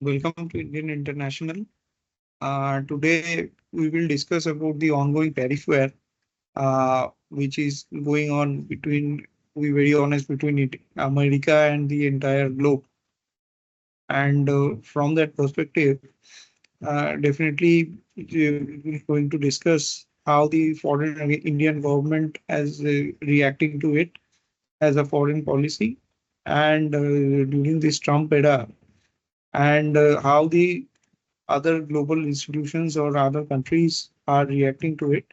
Welcome to Indian International. Today we will discuss about the ongoing tariff war, which is going on between, to be very honest, between America and the entire globe. And from that perspective, definitely we're going to discuss how the foreign Indian government is reacting to it as a foreign policy, and during this Trump era, and how the other global institutions or other countries are reacting to it.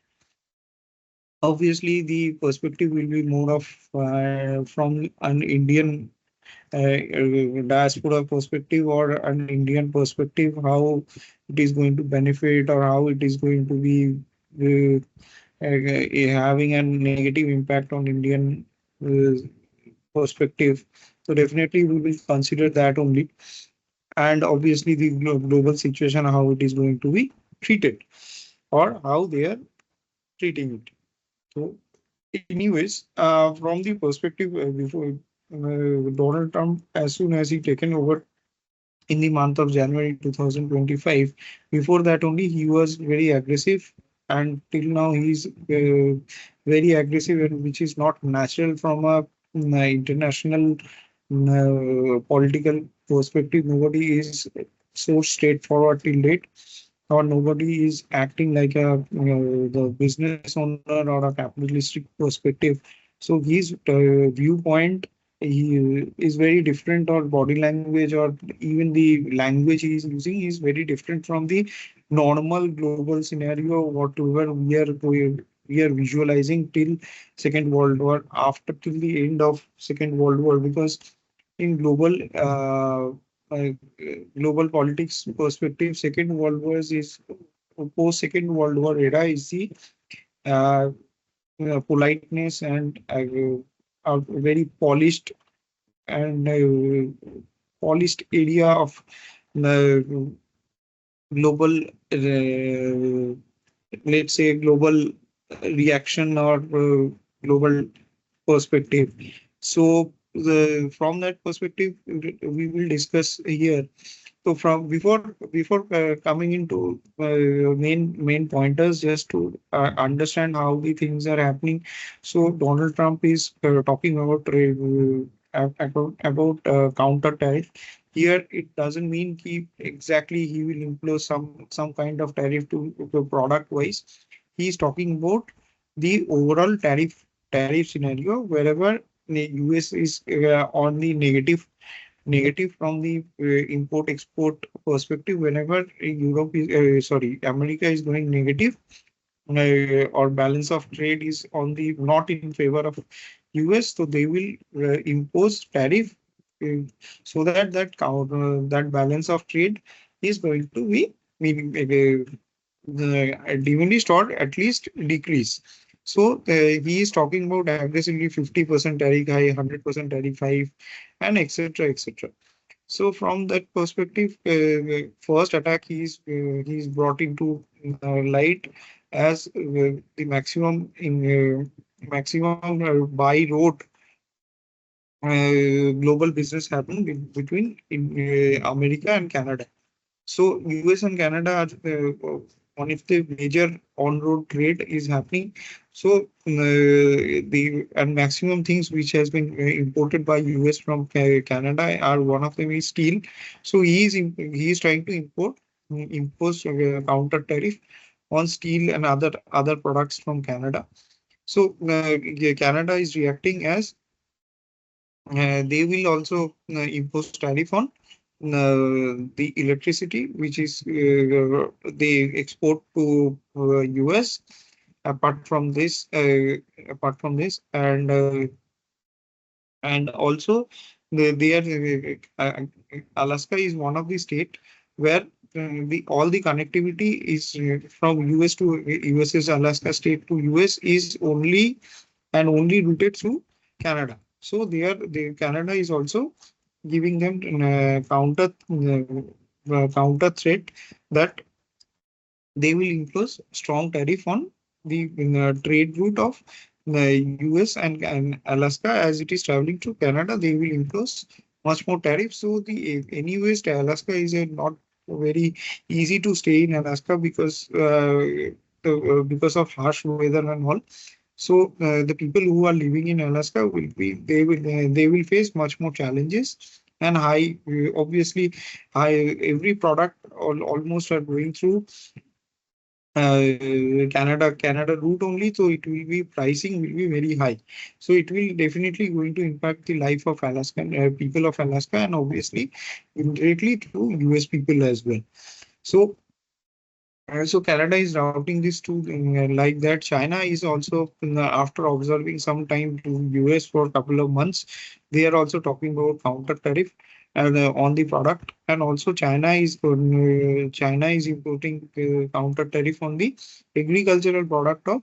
Obviously, the perspective will be more of from an Indian diaspora perspective or an Indian perspective, how it is going to benefit or how it is going to be having a negative impact on Indian uh, perspective. So definitely we will consider that only, and obviously the global situation, how it is going to be treated or how they are treating it. So, anyways, from the perspective before Donald Trump, as soon as he taken over in the month of January 2025, before that only he was very aggressive, and till now he's very aggressive, and which is not natural from a international political perspective. Nobody is so straightforward till date, or nobody is acting like a the business owner or a capitalistic perspective. So his viewpoint, he is very different, or body language or even the language he is using is very different from the normal global scenario whatever we are visualizing till Second World War, after till the end of Second World War, because in uh, global politics perspective, Second World War is post Second World War era is the uh, politeness and a very polished area of the global, let's say, global reaction or global perspective. So from that perspective, we will discuss here. So from before coming into main pointers, just to understand how the things are happening. So Donald Trump is talking about counter tariff. Here it doesn't mean he will impose some kind of tariff to product wise. He is talking about the overall tariff scenario wherever the US is on the negative from the import export perspective. Whenever Europe is America is going negative, or balance of trade is on the not in favor of US, so they will impose tariff, uh, so that that balance of trade is going to be diminished or at least decrease. So he is talking about aggressively 50% tariff high, 100% tariff high, and etc. etc. So from that perspective, first attack he's brought into light as the maximum by road global business happened between America and Canada. So US and Canada are one of the major on-road trade is happening. So the and maximum things which has been imported by US from Canada are, one of them is steel. So he is trying to impose counter tariff on steel and other products from Canada. So yeah, Canada is reacting as they will also impose tariff on the electricity, which is they export to US. Apart from this, and also they are Alaska is one of the state where the all the connectivity is from US to US's Alaska state to US is only and only routed through Canada. So the Canada is also giving them counter threat that they will impose strong tariff on the trade route of the US and Alaska, as it is traveling to Canada. They will impose much more tariff. So the anyways, the Alaska is a not very easy to stay in Alaska because because of harsh weather and all. So the people who are living in Alaska will be they will face much more challenges and high obviously high every product almost are going through Canada route only, so it will be pricing will be very high. So it will definitely going to impact the life of Alaskan people of Alaska and obviously indirectly to US people as well. So so Canada is routing this to like that. China is also after observing some time to US for a couple of months, they are also talking about counter tariff and on the product, and also China is importing counter tariff on the agricultural product of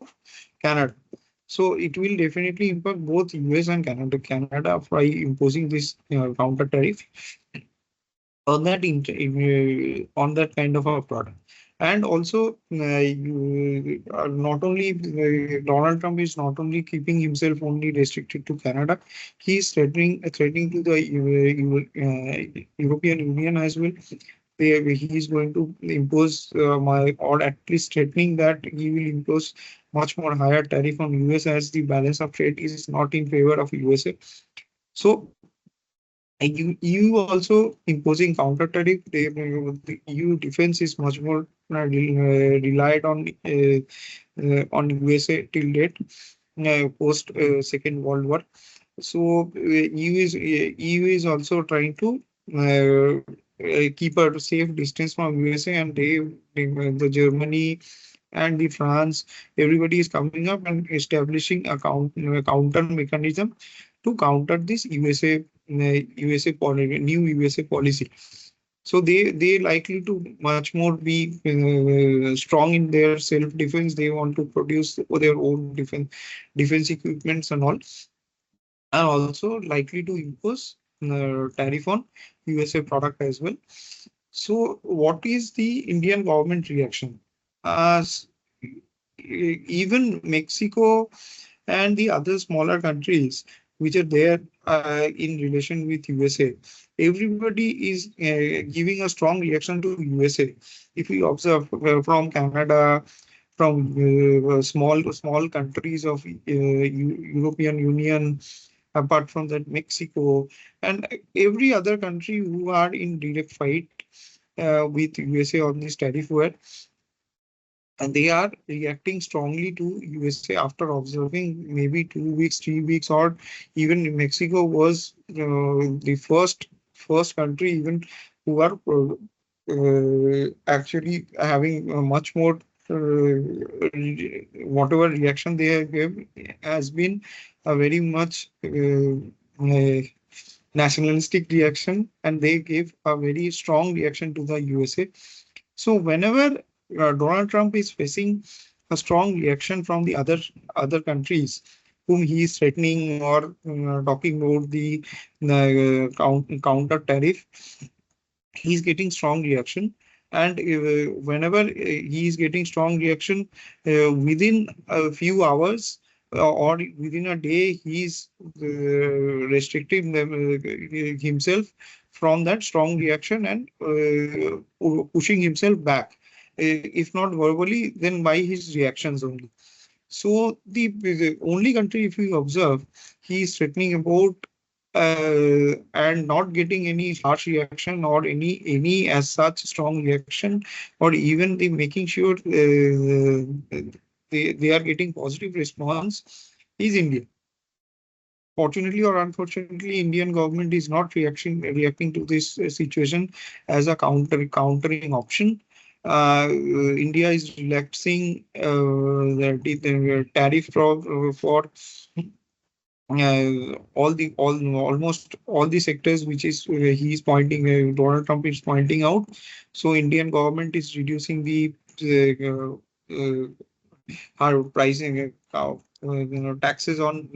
Canada. So it will definitely impact both US and Canada. Canada by imposing this counter tariff on that on that kind of a product. And also not only Donald Trump is not only keeping himself only restricted to Canada, he is threatening to the European Union as well. He is going to impose or at least threatening that he will impose much more higher tariff on US as the balance of trade is not in favor of USA. So EU also imposing counter tariff. The EU defense is much more relied on USA till date post Second World War. So EU is also trying to keep a safe distance from USA, and the Germany and the France, everybody is coming up and establishing a counter mechanism to counter this USA policy, new USA policy. So they likely to much more be strong in their self defense. They want to produce their own defense equipments and all, and also likely to impose tariff on USA product as well. So what is the Indian government reaction? As even Mexico and the other smaller countries which are there in relation with USA, everybody is giving a strong reaction to USA. If we observe from Canada, from small countries of European Union, apart from that Mexico, and every other country who are in direct fight with USA on this tariff war, and they are reacting strongly to USA after observing maybe 2 weeks, 3 weeks, or even Mexico was the first country even who are actually having much more whatever reaction they have gave has been a very much nationalistic reaction, and they gave a very strong reaction to the USA. So whenever Donald Trump is facing a strong reaction from the other countries whom he is threatening or talking about the counter tariff, he is getting strong reaction. And whenever he is getting strong reaction within a few hours or within a day, he is restricting himself from that strong reaction and pushing himself back, if not verbally, then by his reactions only. So the only country, if you observe, he is threatening about and not getting any harsh reaction or any as such strong reaction, or even the making sure they are getting positive response, is India. Fortunately or unfortunately, Indian government is not reacting to this situation as a countering option. India is relaxing the tariff for almost all the sectors which is he's pointing Donald Trump is pointing out. So Indian government is reducing the our pricing taxes on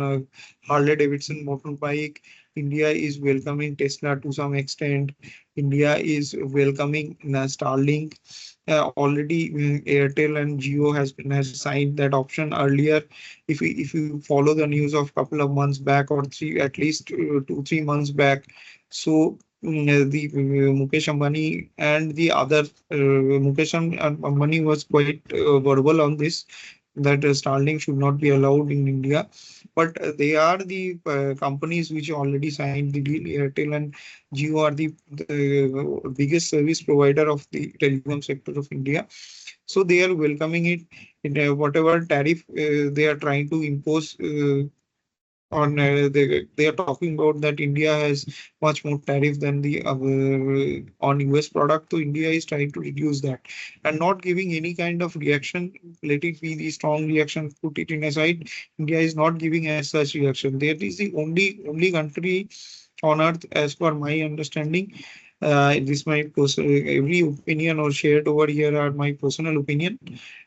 Harley Davidson motorbike. India is welcoming Tesla to some extent. India is welcoming Starlink. Already Airtel and Jio has signed that option earlier. If you follow the news of couple of months back or three at least 2-3 months back, So Mukesh Ambani and the other Ambani was quite verbal on this, that Starlink should not be allowed in India. But they are the companies which already signed the deal. Airtel and Jio are the biggest service provider of the telecom sector of India. So they are welcoming it in whatever tariff they are trying to impose on they are talking about that India has much more tariff than the on US product. So India is trying to reduce that and not giving any kind of reaction. Let it be the strong reaction, put it in aside. India is not giving as such reaction. That is the only country on earth, as per my understanding. This my personal, every opinion or shared over here are my personal opinion,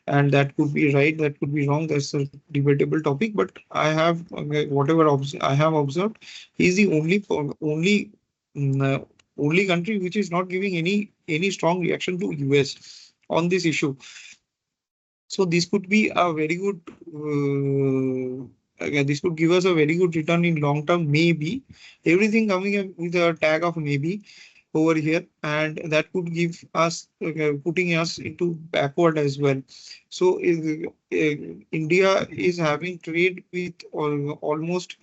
and that could be right, that could be wrong. That's a debatable topic. But I have whatever I have observed, he is the mm, uh, only country which is not giving any strong reaction to US on this issue. So this could be a very good. Again, this could give us a very good return in long term. Maybe everything coming up with a tag of maybe over here, and that could give us putting us into backward as well. So India is having trade with almost,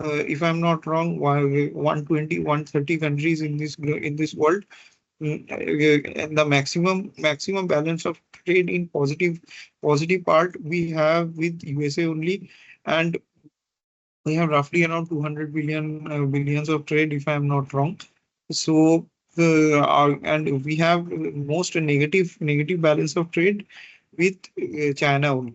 if I'm not wrong, 120, 130 countries in this world. And the maximum balance of trade in positive part we have with USA only, and we have roughly around 200 billions of trade, if I am not wrong. So and we have most negative balance of trade with China only.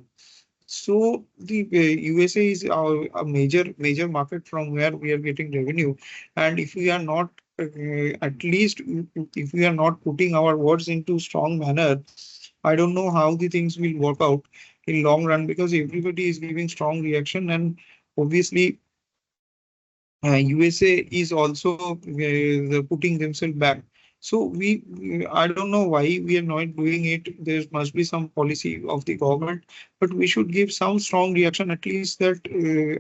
So the USA is a major market from where we are getting revenue, and if we are not at least if we are not putting our words into strong manner, I don't know how the things will work out in long run, because everybody is giving strong reaction, and obviously USA is also putting themselves back. So I don't know why we are not doing it. There must be some policy of the government, but we should give some strong reaction at least that.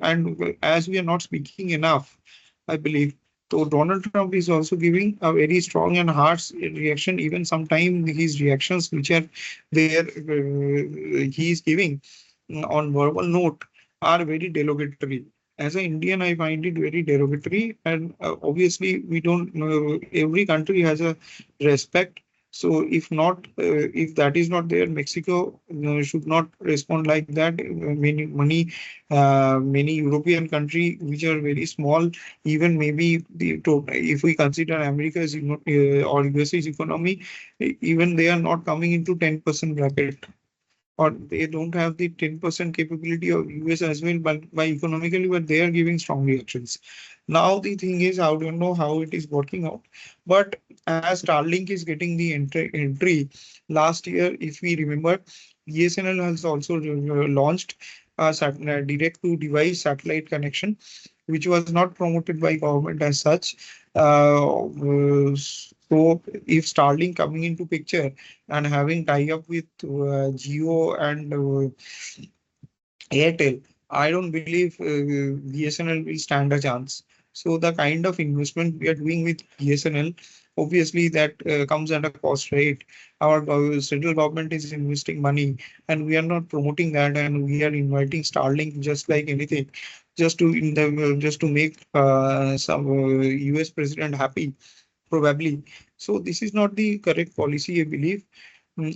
And as we are not speaking enough, I believe. So Donald Trump is also giving a very strong and harsh reaction. Even sometimes his reactions, which are there, he is giving on verbal note, are very derogatory. As an Indian, I find it very derogatory, and obviously, we don't know. Every country has a respect. So, if that is not there, Mexico should not respond like that. Many European country which are very small, even maybe if we consider America's or US's economy, even they are not coming into 10% bracket, or they don't have the 10% capability of US as well, but by economically, but they are giving strong reactions. Now the thing is, I don't know how it is working out, but as Starlink is getting the entry last year, if we remember, BSNL has also launched a direct to device satellite connection, which was not promoted by government as such. So if Starlink coming into picture and having tie up with Jio and Airtel, I don't believe BSNL will stand a chance. So the kind of investment we are doing with BSNL, obviously that comes at a cost, right? Our central government is investing money, and we are not promoting that, and we are inviting Starlink just like anything, just to make some US president happy, probably. So this is not the correct policy, I believe.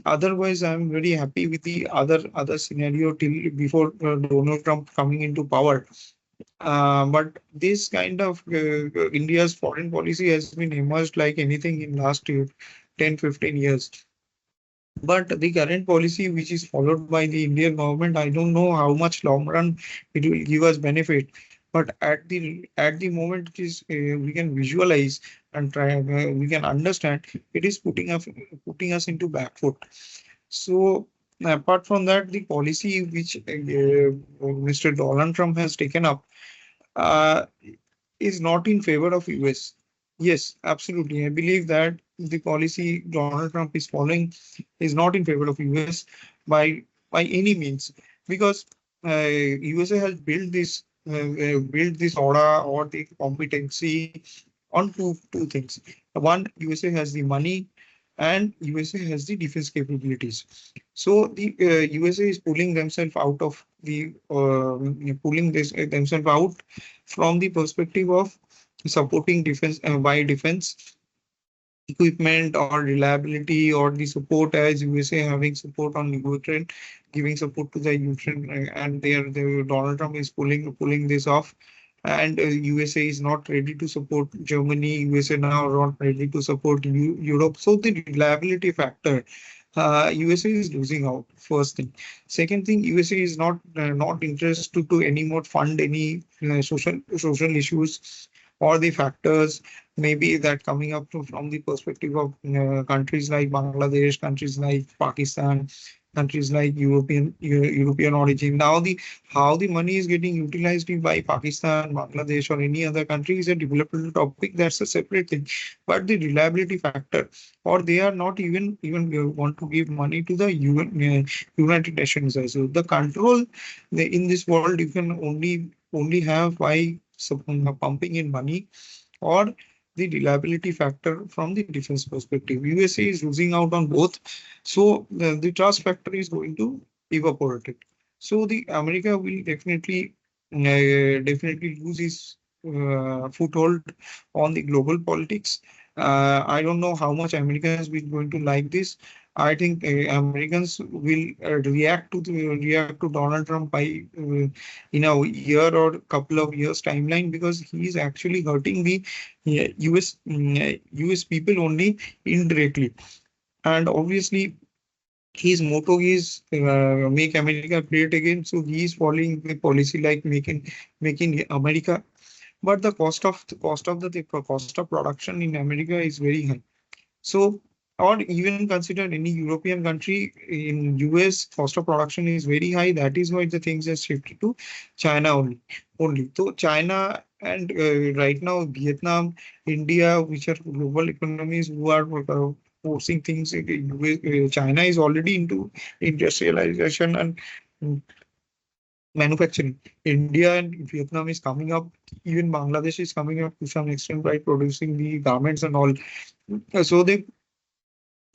Otherwise, I'm very happy with the other scenario till before Donald Trump coming into power. But this kind of India's foreign policy has been emerged like anything in last 10, 15 years. But the current policy, which is followed by the Indian government, I don't know how much long run it will give us benefit. But at the moment, it is we can visualize and try. We can understand it is putting us into back foot. So apart from that, the policy which Mr. Donald Trump has taken up uh, is not in favor of US. Yes, absolutely. I believe that the policy Donald Trump is following is not in favor of US by any means, because USA has built this aura or the competency on two things. One, USA has the money, and USA has the defense capabilities. So the USA is pulling themselves out of the pulling this themselves out from the perspective of supporting defense by defense equipment or reliability or the support, as USA having support on Ukraine, giving support to the Ukraine, and the Donald Trump is pulling this off, and USA is not ready to support Germany. USA now not ready to support Europe. So the reliability factor, USA is losing out. First thing. Second thing, USA is not interested to anymore fund any social issues or the factors maybe that coming up from the perspective of countries like Bangladesh, countries like Pakistan, countries like European origin. Now the how the money is getting utilized by Pakistan, Bangladesh, or any other country is a developmental topic. That's a separate thing. But the reliability factor, or they are not even want to give money to the United Nations as well. The control in this world you can only have by pumping in money or the reliability factor from the defense perspective. USA is losing out on both, so the trust factor is going to evaporate it. So the America will definitely lose its foothold on the global politics. I don't know how much Americans will going to like this. I think Americans will react to Donald Trump by in a year or couple of years timeline, because he is actually hurting the US people only indirectly. And obviously his motto is make America great again. So he is following the policy like making America. But the cost of production in America is very high. So, or even consider any European country, in US, cost of production is very high. That is why the things have shifted to China only. So China and right now Vietnam, India, which are global economies who are forcing things. China is already into industrialization and manufacturing. India and Vietnam is coming up. Even Bangladesh is coming up to some extent by producing the garments and all. So the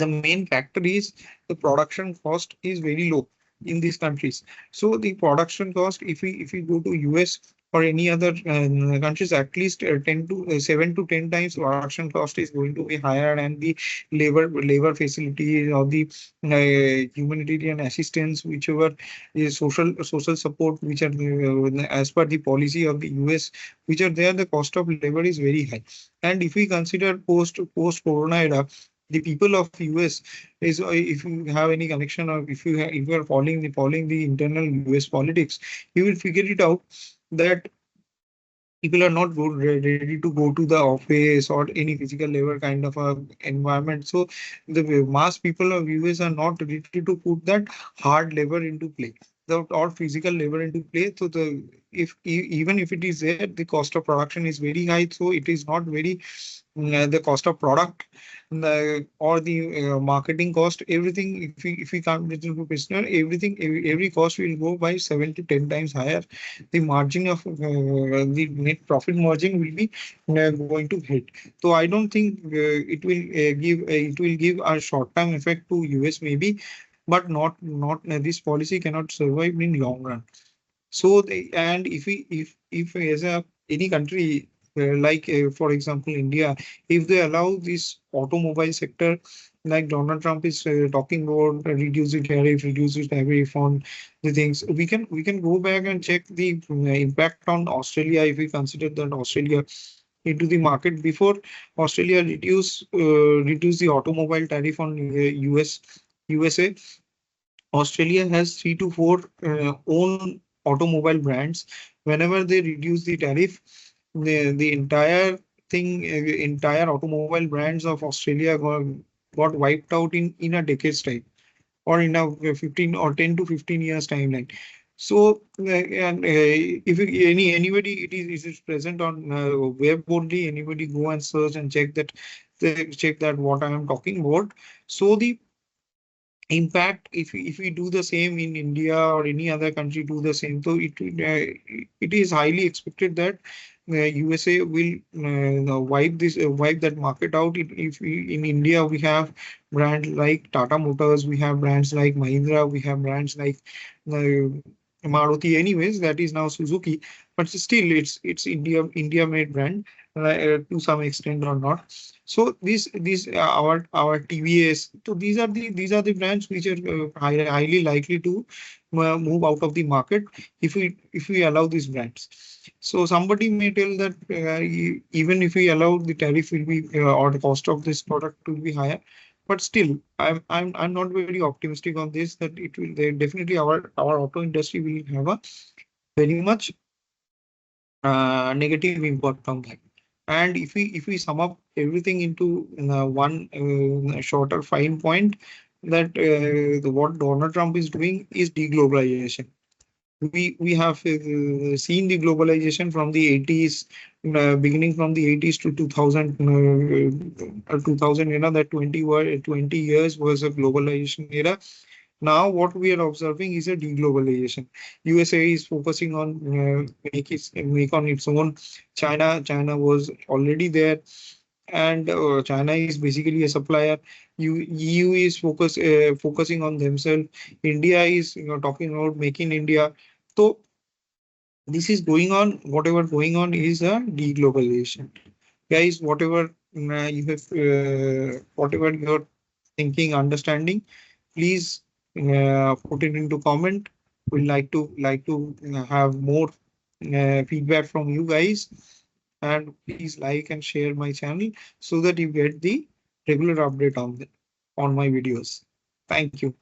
main factor is the production cost is very low in these countries. So the production cost, if we go to US or any other countries, at least 10 to 7 to 10 times production cost is going to be higher, and the labor facilities or the humanitarian assistance, whichever is social support, which are as per the policy of the US, which are there, the cost of labor is very high. And if we consider post corona era, the people of US is, if you have any connection, or if you are following the internal US politics, you will figure it out that people are not ready to go to the office or any physical labor kind of a environment. So the mass people of US are not ready to put that hard labor into play, the or physical labor into play. So the if even if it is there, the cost of production is very high. So it is not very the cost of product, or the marketing cost, everything. If we count it into business, every cost will go by 7 to 10 times higher. The margin of the net profit margin will be going to hit. So I don't think it will give a short term effect to US maybe, but not this policy cannot survive in long run. So and if as a any country like for example India, if they allow this automobile sector, like Donald Trump is talking about, reduce the tariff on the things, we can go back and check the impact on Australia. If we consider that Australia into the market before Australia reduce the automobile tariff on USA, Australia has 3 to 4 own automobile brands. Whenever they reduce the tariff, the entire automobile brands of Australia got wiped out in a decade's time, or in a 15 or 10 to 15 years timeline. So, and if anybody it is present on web only, anybody go and search and check that what I am talking about. So the impact, if we do the same in India or any other country do the same, so it is highly expected that USA will wipe that market out. If in India we have brands like Tata Motors, we have brands like Mahindra, we have brands like Maruti. Anyways, that is now Suzuki, but still it's India made brand to some extent or not. So these our TVS. So these are the brands which are highly likely to move out of the market if we allow these brands. So somebody may tell that even if we allow, the tariff will be or the cost of this product will be higher, but still I'm not very optimistic on this, that it will they definitely our auto industry will have a very much negative impact on that. And if we sum up everything into one shorter fine point, that what Donald Trump is doing is deglobalization. We have seen the globalization from the 80s, beginning from the 80s to 2000, 2000, that 20 years was a globalization era. Now what we are observing is a deglobalization. USA is focusing on make on its own. China was already there, and China is basically a supplier. EU is focusing on themselves. India is talking about making India. So this is going on. Whatever going on is a deglobalization, guys. Whatever you're thinking, understanding, please put it into comment. We'd like to have more feedback from you guys, and please like and share my channel so that you get the regular update on my videos. Thank you.